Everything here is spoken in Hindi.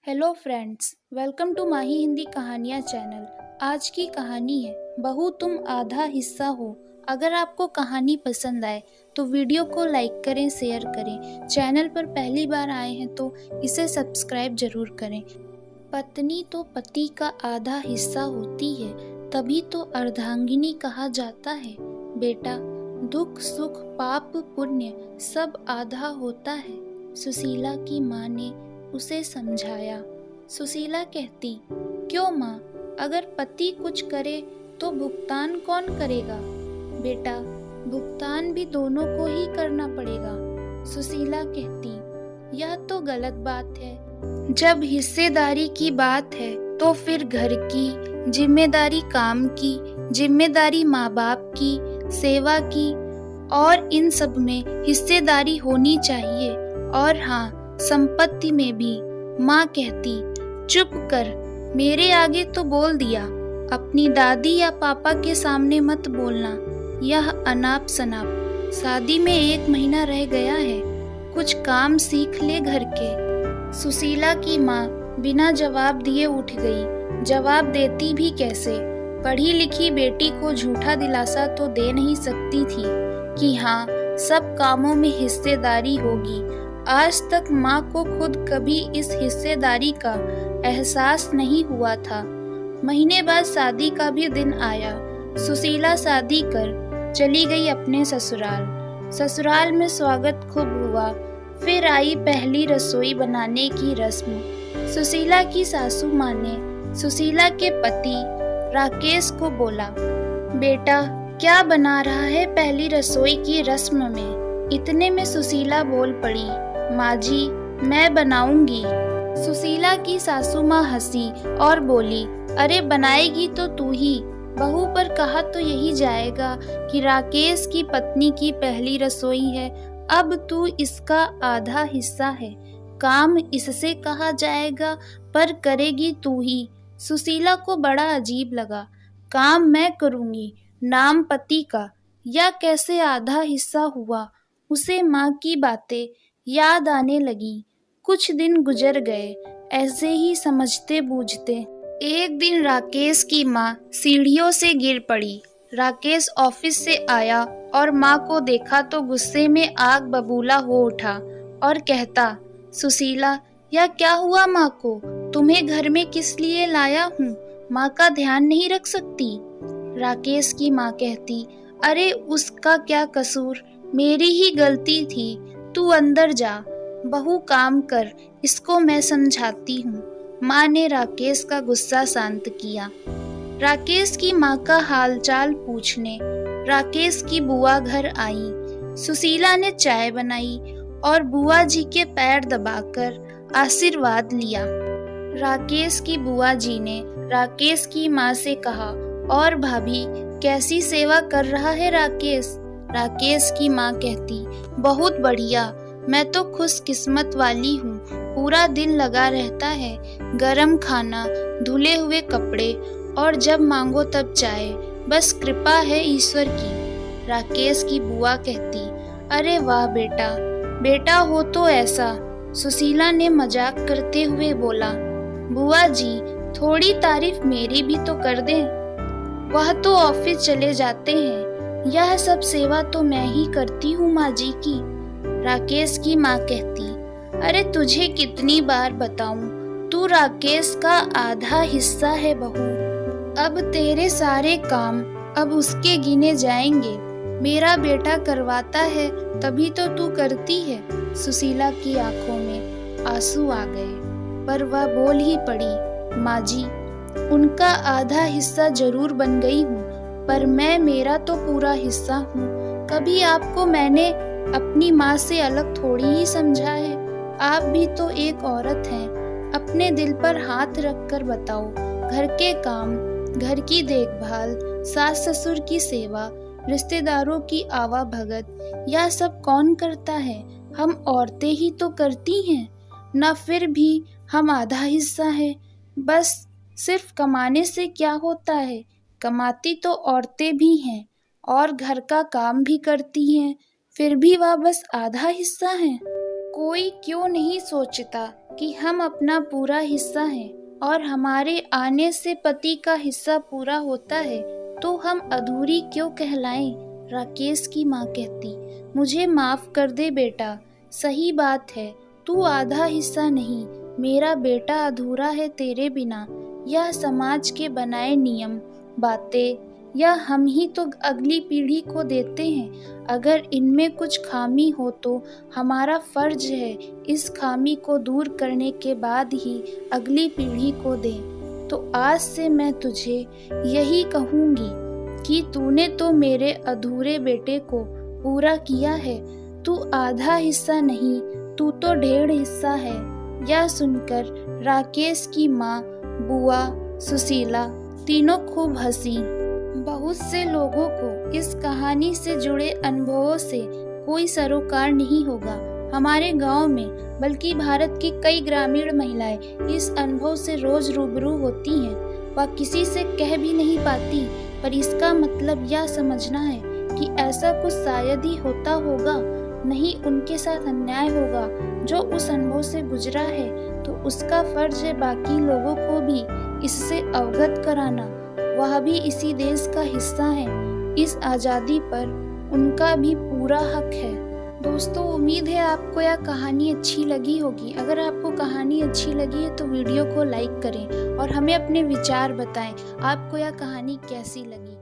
हेलो फ्रेंड्स, वेलकम टू माही हिंदी कहानियाँ चैनल। आज की कहानी है बहू तुम आधा हिस्सा हो। अगर आपको कहानी पसंद आए तो वीडियो को लाइक करें, शेयर करें। चैनल पर पहली बार आए हैं तो इसे सब्सक्राइब जरूर करें। पत्नी तो पति का आधा हिस्सा होती है, तभी तो अर्धांगिनी कहा जाता है। बेटा, दुख सुख पाप पुण्य सब आधा होता है। सुशीला की माँ ने उसे समझाया। सुशीला कहती, क्यों माँ, अगर पति कुछ करे तो भुगतान कौन करेगा? बेटा, भुगतान भी दोनों को ही करना पड़ेगा। सुशीला कहती, यह तो गलत बात है। जब हिस्सेदारी की बात है तो फिर घर की जिम्मेदारी, काम की जिम्मेदारी, माँ बाप की सेवा की, और इन सब में हिस्सेदारी होनी चाहिए। और हाँ, संपत्ति में भी। माँ कहती, चुप कर, मेरे आगे तो बोल दिया, अपनी दादी या पापा के सामने मत बोलना। यह अनाप शनाप। शादी में 1 महीना रह गया है, कुछ काम सीख ले घर के। सुशीला की माँ बिना जवाब दिए उठ गई। जवाब देती भी कैसे? पढ़ी लिखी बेटी को झूठा दिलासा तो दे नहीं सकती थी कि हाँ, सब कामों में हिस्सेदारी होगी। आज तक माँ को खुद कभी इस हिस्सेदारी का एहसास नहीं हुआ था। महीने बाद शादी का भी दिन आया। सुशीला शादी कर चली गई अपने ससुराल। ससुराल में स्वागत खूब हुआ। फिर आई पहली रसोई बनाने की रस्म। सुशीला की सासू माँ ने सुशीला के पति राकेश को बोला, बेटा, क्या बना रहा है पहली रसोई की रस्म में? इतने में सुशीला बोल पड़ी, माँ जी, मैं बनाऊंगी। सुशीला की सासू माँ हंसी और बोली, अरे बनाएगी तो तू ही। बहू पर कहा तो यही जाएगा कि राकेश की पत्नी की पहली रसोई है, अब तू इसका आधा हिस्सा है। काम इससे कहा जाएगा पर करेगी तू ही। सुशीला को बड़ा अजीब लगा। काम मैं करूंगी, नाम पति का, या कैसे आधा हिस्सा हुआ? उसे माँ की बातें याद आने लगी। कुछ दिन गुजर गए ऐसे ही समझते बूझते। एक दिन राकेश की माँ सीढ़ियों से गिर पड़ी। राकेश ऑफिस से आया और माँ को देखा तो गुस्से में आग बबूला हो उठा और कहता, सुशीला, यह क्या हुआ? माँ को तुम्हें घर में किस लिए लाया हूँ? माँ का ध्यान नहीं रख सकती? राकेश की माँ कहती, अरे उसका क्या कसूर, मेरी ही गलती थी। तू अंदर जा, बहू काम कर, इसको मैं समझाती हूँ। माँ ने राकेश का गुस्सा शांत किया। राकेश की माँ का हालचाल पूछने राकेश की बुआ घर आई। सुशीला ने चाय बनाई और बुआ जी के पैर दबाकर आशीर्वाद लिया। राकेश की बुआ जी ने राकेश की माँ से कहा, और भाभी, कैसी सेवा कर रहा है राकेश? राकेश की माँ कहती, बहुत बढ़िया, मैं तो खुशकिस्मत वाली हूँ। पूरा दिन लगा रहता है, गरम खाना, धुले हुए कपड़े, और जब मांगो तब चाय। बस कृपा है ईश्वर की। राकेश की बुआ कहती, अरे वाह बेटा, बेटा हो तो ऐसा। सुशीला ने मजाक करते हुए बोला, बुआ जी, थोड़ी तारीफ मेरी भी तो कर दें। वह तो ऑफिस चले जाते हैं, यह सब सेवा तो मैं ही करती हूँ माँ जी की। राकेश की माँ कहती, अरे तुझे कितनी बार बताऊं, तू राकेश का आधा हिस्सा है बहू। अब तेरे सारे काम अब उसके गिने जाएंगे। मेरा बेटा करवाता है तभी तो तू करती है। सुशीला की आंखों में आंसू आ गए, पर वह बोल ही पड़ी, माँ जी, उनका आधा हिस्सा जरूर बन गई हूँ, पर मैं मेरा तो पूरा हिस्सा हूँ। कभी आपको मैंने अपनी माँ से अलग थोड़ी ही समझा है। आप भी तो एक औरत हैं। अपने दिल पर हाथ रख कर बताओ, घर के काम, घर की देखभाल, सास ससुर की सेवा, रिश्तेदारों की आवाभगत, यह सब कौन करता है? हम औरतें ही तो करती हैं ना। फिर भी हम आधा हिस्सा है। बस सिर्फ कमाने से क्या होता है? कमाती तो औरतें भी हैं और घर का काम भी करती हैं, फिर भी वह बस आधा हिस्सा है। कोई क्यों नहीं सोचता कि हम अपना पूरा हिस्सा हैं और हमारे आने से पति का हिस्सा पूरा होता है तो हम अधूरी क्यों कहलाएं। राकेश की माँ कहती, मुझे माफ कर दे बेटा, सही बात है, तू आधा हिस्सा नहीं, मेरा बेटा अधूरा है तेरे बिना। यह समाज के बनाए नियम, बातें या हम ही तो अगली पीढ़ी को देते हैं। अगर इनमें कुछ खामी हो तो हमारा फर्ज है इस खामी को दूर करने के बाद ही अगली पीढ़ी को दें। तो आज से मैं तुझे यही कहूँगी कि तूने तो मेरे अधूरे बेटे को पूरा किया है, तू आधा हिस्सा नहीं, तू तो 1.5 हिस्सा है। यह सुनकर राकेश की माँ, बुआ, सुशीला तीनों खूब हंसी। बहुत से लोगों को इस कहानी से जुड़े अनुभवों से कोई सरोकार नहीं होगा। हमारे गांव में बल्कि भारत की कई ग्रामीण महिलाएं इस अनुभव से रोज रूबरू होती हैं। वह किसी से कह भी नहीं पाती, पर इसका मतलब यह समझना है कि ऐसा कुछ शायद ही होता होगा, नहीं उनके साथ अन्याय होगा। जो उस अनुभव से गुजरा है तो उसका फर्ज है बाकी लोगों को भी इससे अवगत कराना। वह भी इसी देश का हिस्सा है, इस आज़ादी पर उनका भी पूरा हक है। दोस्तों, उम्मीद है आपको यह कहानी अच्छी लगी होगी। अगर आपको कहानी अच्छी लगी है तो वीडियो को लाइक करें और हमें अपने विचार बताएं, आपको यह कहानी कैसी लगी।